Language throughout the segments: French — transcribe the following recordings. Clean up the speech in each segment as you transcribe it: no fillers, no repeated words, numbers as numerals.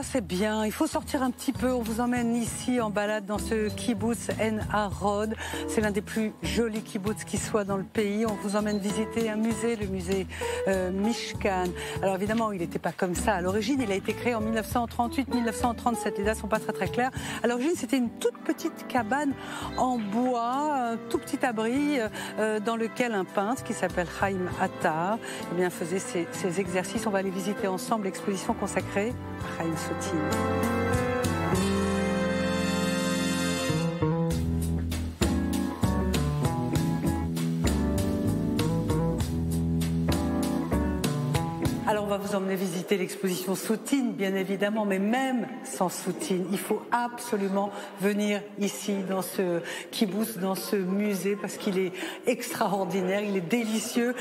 c'est bien, il faut sortir un petit peu. On vous emmène ici en balade dans ce kibbutz En Harod. C'est l'un des plus jolis kibbutz qui soit dans le pays. On vous emmène visiter un musée, le musée Mishkan. Alors évidemment, il n'était pas comme ça à l'origine. Il a été créé en 1938-1937. Les dates sont pas très claires. À l'origine, c'était une toute petite cabane en bois, un tout petit abri dans lequel un peintre qui s'appelle Chaim Attar faisait ses exercices. On va aller visiter ensemble l'exposition consacrée à Chaim Soutine. Alors on va vous emmener visiter l'exposition Soutine, bien évidemment, mais même sans Soutine, il faut absolument venir ici dans ce kibbutz, dans ce musée, parce qu'il est extraordinaire, il est délicieux.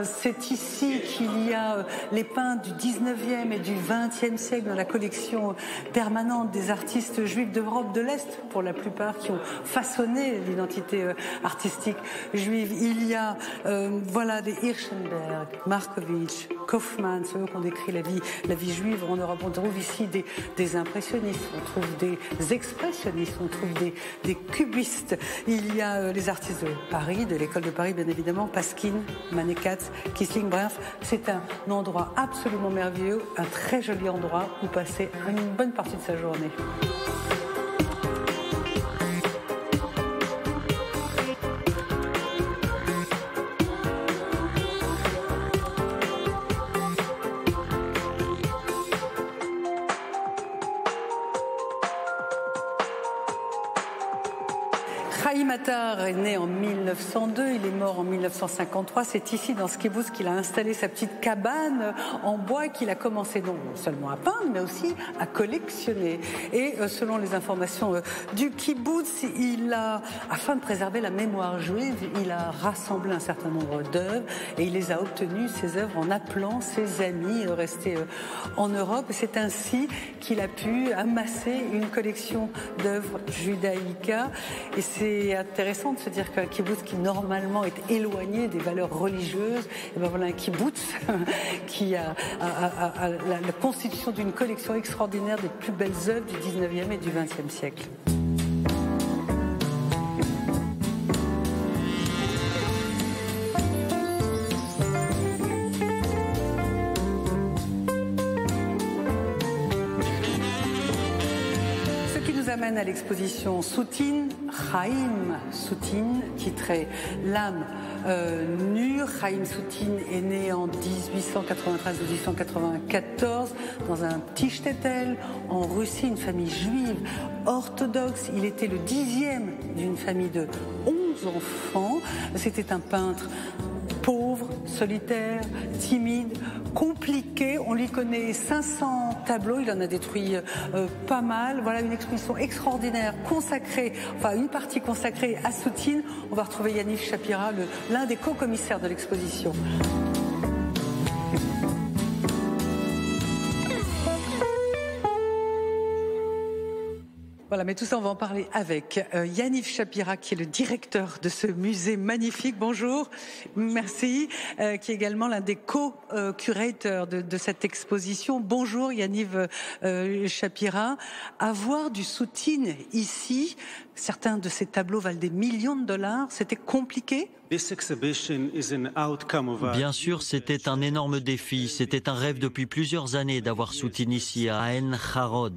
C'est ici qu'il y a les peintres du 19e et du 20e siècle dans la collection permanente des artistes juifs d'Europe de l'Est, pour la plupart, qui ont façonné l'identité artistique juive. Il y a voilà des Hirschenberg, Markovitch, Kaufmann, ceux qui ont décrit la vie juive en Europe. On trouve ici des impressionnistes, on trouve des expressionnistes, on trouve des cubistes. Il y a les artistes de Paris, de l'école de Paris bien évidemment, Pasquin, Manet-Katz, Kissling, bref, c'est un endroit absolument merveilleux, un très joli endroit où passer une bonne partie de sa journée. Chaim Attar est né en 1902, il est mort en 1953. C'est ici, dans ce kibbutz, qu'il a installé sa petite cabane en bois et qu'il a commencé non seulement à peindre, mais aussi à collectionner. Et selon les informations du kibbutz, afin de préserver la mémoire juive, il a rassemblé un certain nombre d'œuvres et il les a obtenues, ces œuvres, en appelant ses amis restés en Europe. Et c'est ainsi qu'il a pu amasser une collection d'œuvres judaïques. Et c'est intéressant de se dire qu'un kibbutz qui normalement est éloigné des valeurs religieuses, et ben voilà un kibbutz qui a la constitution d'une collection extraordinaire des plus belles œuvres du 19e et du 20e siècle. Amène à l'exposition Soutine, Chaim Soutine, titré L'âme nue. Chaim Soutine est né en 1893-1894 dans un petit shtetl en Russie, une famille juive orthodoxe. Il était le 10e d'une famille de 11 enfants. C'était un peintre pauvre, solitaire, timide, compliqué. On lui connaît 500 tableaux, il en a détruit pas mal. Voilà une exposition extraordinaire consacrée, enfin une partie consacrée à Soutine. On va retrouver Yaniv Shapira, l'un des co-commissaires de l'exposition. Voilà, mais tout ça, on va en parler avec Yaniv Shapira, qui est le directeur de ce musée magnifique. Bonjour, merci, qui est également l'un des co-curateurs de cette exposition. Bonjour Yaniv Shapira. Avoir du Soutine ici, certains de ces tableaux valent des millions de dollars, c'était compliqué? Bien sûr, c'était un énorme défi. C'était un rêve depuis plusieurs années d'avoir Soutine ici à En Harod.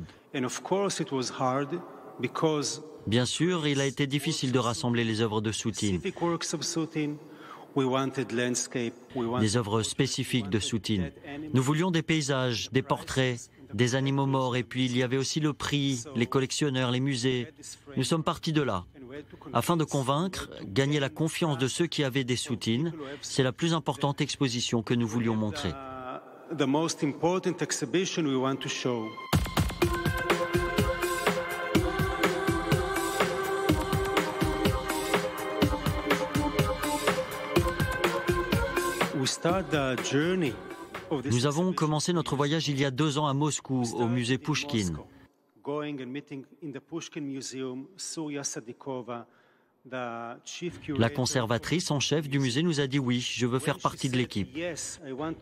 Bien sûr, il a été difficile de rassembler les œuvres de Soutine. Des œuvres spécifiques de Soutine. Nous voulions des paysages, des portraits, des animaux morts, et puis il y avait aussi le prix, les collectionneurs, les musées. Nous sommes partis de là. Afin de convaincre, gagner la confiance de ceux qui avaient des Soutines, c'est la plus importante exposition que nous voulions montrer. Nous avons commencé notre voyage il y a 2 ans à Moscou, au musée Pouchkine. La conservatrice en chef du musée nous a dit oui, je veux faire partie de l'équipe.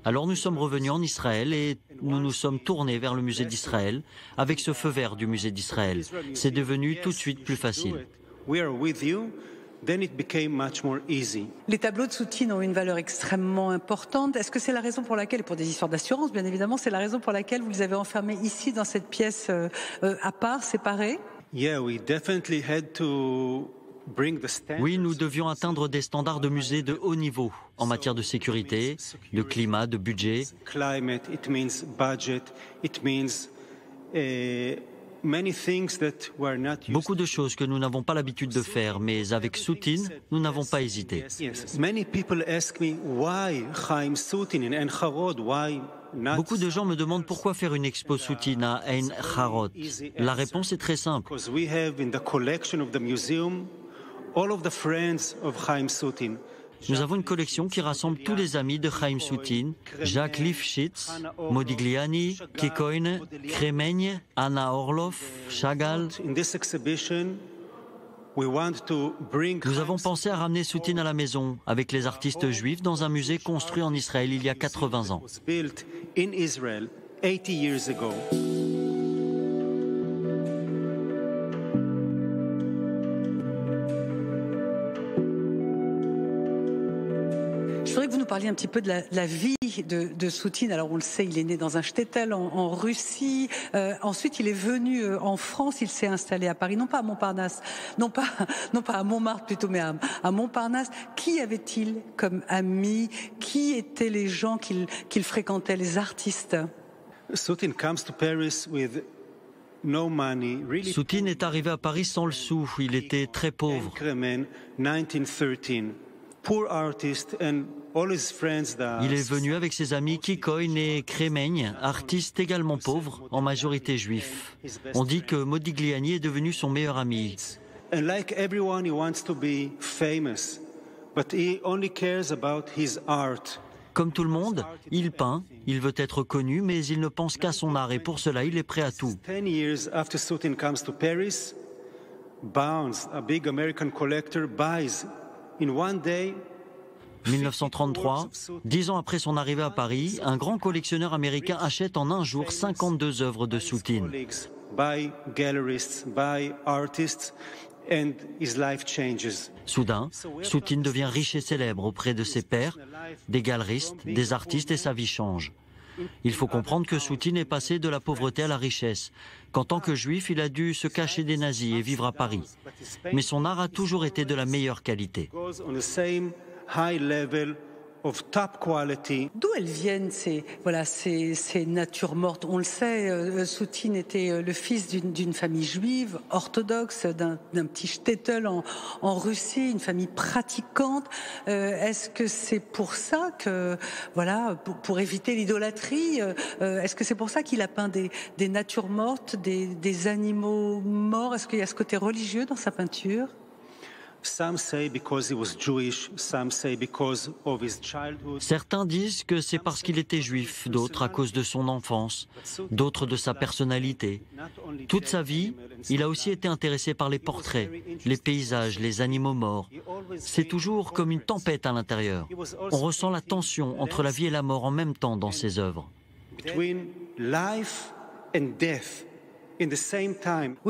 Alors nous sommes revenus en Israël et nous nous sommes tournés vers le musée d'Israël avec ce feu vert du musée d'Israël. C'est devenu tout de suite plus facile. Les tableaux de Soutine ont une valeur extrêmement importante. Est-ce que c'est la raison pour laquelle, et pour des histoires d'assurance bien évidemment, c'est la raison pour laquelle vous les avez enfermés ici dans cette pièce à part, séparée? Oui, nous devions atteindre des standards de musée de haut niveau en matière de sécurité, de climat, de budget. Beaucoup de choses que nous n'avons pas l'habitude de faire, mais avec Soutine, nous n'avons pas hésité. Beaucoup de gens me demandent pourquoi faire une expo Soutine à Ein Harod. La réponse est très simple. Nous avons une collection qui rassemble tous les amis de Chaim Soutine, Jacques Lifshitz, Modigliani, Kekoine, Kremeigne, Anna Orloff, Chagall. Nous avons pensé à ramener Soutine à la maison avec les artistes juifs dans un musée construit en Israël il y a 80 ans. Je voudrais que vous nous parliez un petit peu de la vie de Soutine. Alors on le sait, il est né dans un shtetl en Russie. Ensuite, il est venu en France. Il s'est installé à Paris, non pas à Montparnasse, non pas à Montmartre plutôt, mais à Montparnasse. Qui avait-il comme ami? Qui étaient les gens qu'il fréquentait, les artistes? Soutine est arrivé à Paris sans le sou. Il était très pauvre. Il est venu avec ses amis Kikoin et Kremeigne, artistes également pauvres, en majorité juifs. On dit que Modigliani est devenu son meilleur ami. Comme tout le monde, il peint, il veut être connu, mais il ne pense qu'à son art et pour cela, il est prêt à tout. 1933, 10 ans après son arrivée à Paris, un grand collectionneur américain achète en un jour 52 œuvres de Soutine. Soudain, Soutine devient riche et célèbre auprès de ses pairs, des galeristes, des artistes et sa vie change. Il faut comprendre que Soutine est passé de la pauvreté à la richesse, qu'en tant que juif, il a dû se cacher des nazis et vivre à Paris. Mais son art a toujours été de la meilleure qualité. D'où elles viennent ces natures mortes? On le sait, Soutine était le fils d'une famille juive orthodoxe, d'un petit shtetl en Russie, une famille pratiquante. Est-ce que c'est pour ça que, pour éviter l'idolâtrie, est-ce que c'est pour ça qu'il a peint des natures mortes, des animaux morts? Est-ce qu'il y a ce côté religieux dans sa peinture? Certains disent que c'est parce qu'il était juif, d'autres à cause de son enfance, d'autres de sa personnalité. Toute sa vie, il a aussi été intéressé par les portraits, les paysages, les animaux morts. C'est toujours comme une tempête à l'intérieur. On ressent la tension entre la vie et la mort en même temps dans ses œuvres. Oui,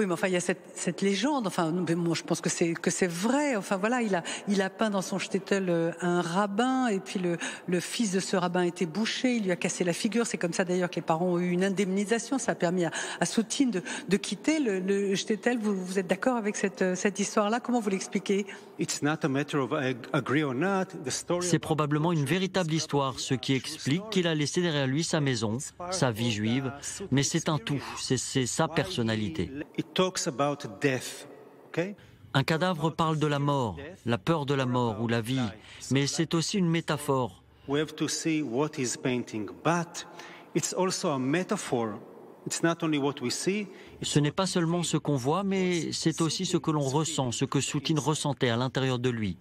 mais enfin, il y a cette légende. Enfin, moi, je pense que c'est vrai. Enfin, voilà, il a peint dans son shtetl un rabbin, et puis le fils de ce rabbin était bouché. Il lui a cassé la figure. C'est comme ça d'ailleurs que les parents ont eu une indemnisation. Ça a permis à Soutine de quitter le shtetl. Vous êtes d'accord avec cette histoire-là? Comment vous l'expliquez? C'est probablement une véritable histoire, ce qui explique qu'il a laissé derrière lui sa maison, sa vie juive, mais c'est un tout, c'est sa personnalité. Un cadavre parle de la mort, la peur de la mort ou la vie, mais c'est aussi une métaphore. Ce n'est pas seulement ce qu'on voit, mais c'est aussi ce que l'on ressent, ce que Soutine ressentait à l'intérieur de lui.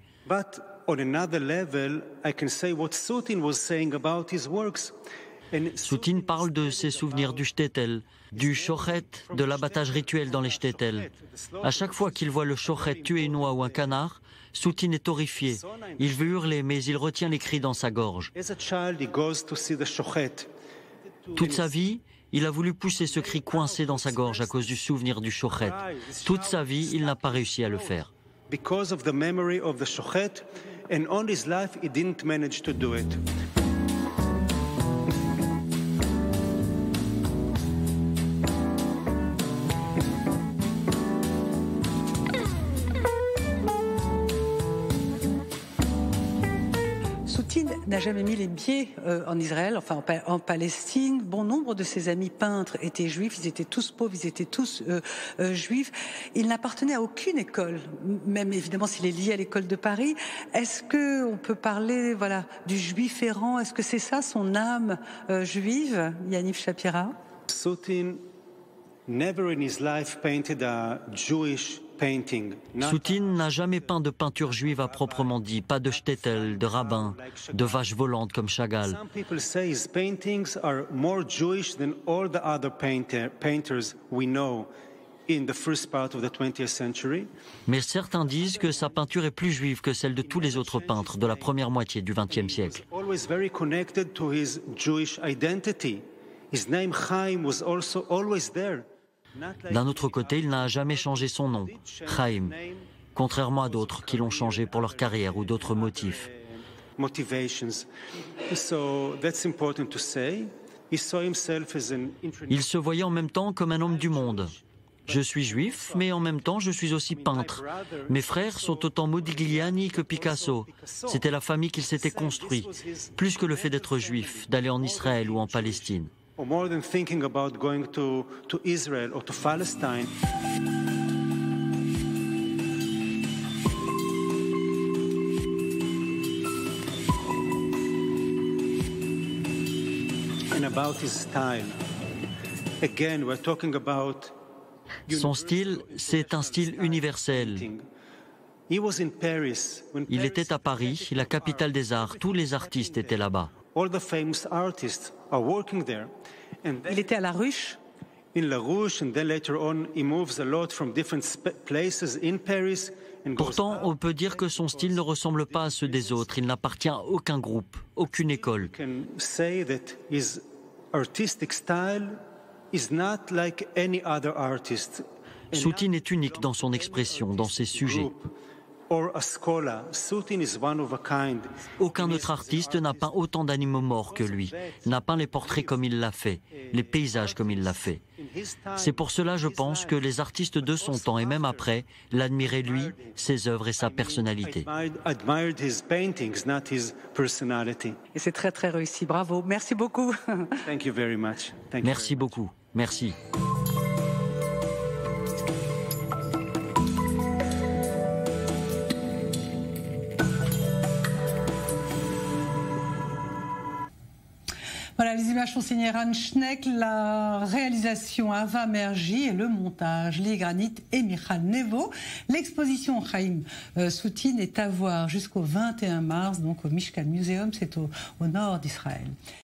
Soutine parle de ses souvenirs du shtetl, du shochet, de l'abattage rituel dans les shtetl. À chaque fois qu'il voit le shochet tuer une oie ou un canard, Soutine est horrifié. Il veut hurler, mais il retient les cris dans sa gorge. Toute sa vie, il a voulu pousser ce cri coincé dans sa gorge à cause du souvenir du shochet. Toute sa vie, il n'a pas réussi à le faire. Because of the memory of the shochet, and all his life he didn't manage to do it. Soutine n'a jamais mis les pieds en Israël, enfin en Palestine. Bon nombre de ses amis peintres étaient juifs, ils étaient tous pauvres, ils étaient tous juifs. Il n'appartenait à aucune école, même évidemment s'il est lié à l'école de Paris. Est-ce qu'on peut parler du juif errant? Est-ce que c'est ça son âme juive, Yaniv Shapira? Soutine never in his life painted a Jewish painting. Soutine n'a jamais peint de peinture juive à proprement dit, pas de shtetl, de rabbin, de vaches volantes comme Chagall. Some people say his paintings are more Jewish than all the other painters we know in the first part of the 20th century. Mais certains disent que sa peinture est plus juive que celle de tous les autres peintres de la première moitié du XXe siècle. Always very connected to his Jewish identity. His name Chaim was also always there. D'un autre côté, il n'a jamais changé son nom, Chaim, contrairement à d'autres qui l'ont changé pour leur carrière ou d'autres motifs. Il se voyait en même temps comme un homme du monde. Je suis juif, mais en même temps je suis aussi peintre. Mes frères sont autant Modigliani que Picasso. C'était la famille qu'il s'était construit, plus que le fait d'être juif, d'aller en Israël ou en Palestine. Or more than thinking about going to Israel or to Palestine. And about his style. Again, we're talking about son style, c'est un style universel. Il était à Paris, la capitale des arts. Tous les artistes étaient là-bas. Il était à La Ruche. Pourtant, on peut dire que son style ne ressemble pas à ceux des autres. Il n'appartient à aucun groupe, aucune école. Soutine est unique dans son expression, dans ses sujets. Aucun autre artiste n'a peint autant d'animaux morts que lui, n'a peint les portraits comme il l'a fait, les paysages comme il l'a fait. C'est pour cela, je pense, que les artistes de son temps et même après l'admiraient lui, ses œuvres et sa personnalité. Et c'est très très réussi, bravo, merci beaucoup. Merci beaucoup, merci. Voilà, les images sont signées Ran Schneck, la réalisation Ava Mergi et le montage Lee Granit et Michal Nevo. L'exposition Chaim Soutine est à voir jusqu'au 21 mars, donc au Mishkan Museum, c'est au nord d'Israël.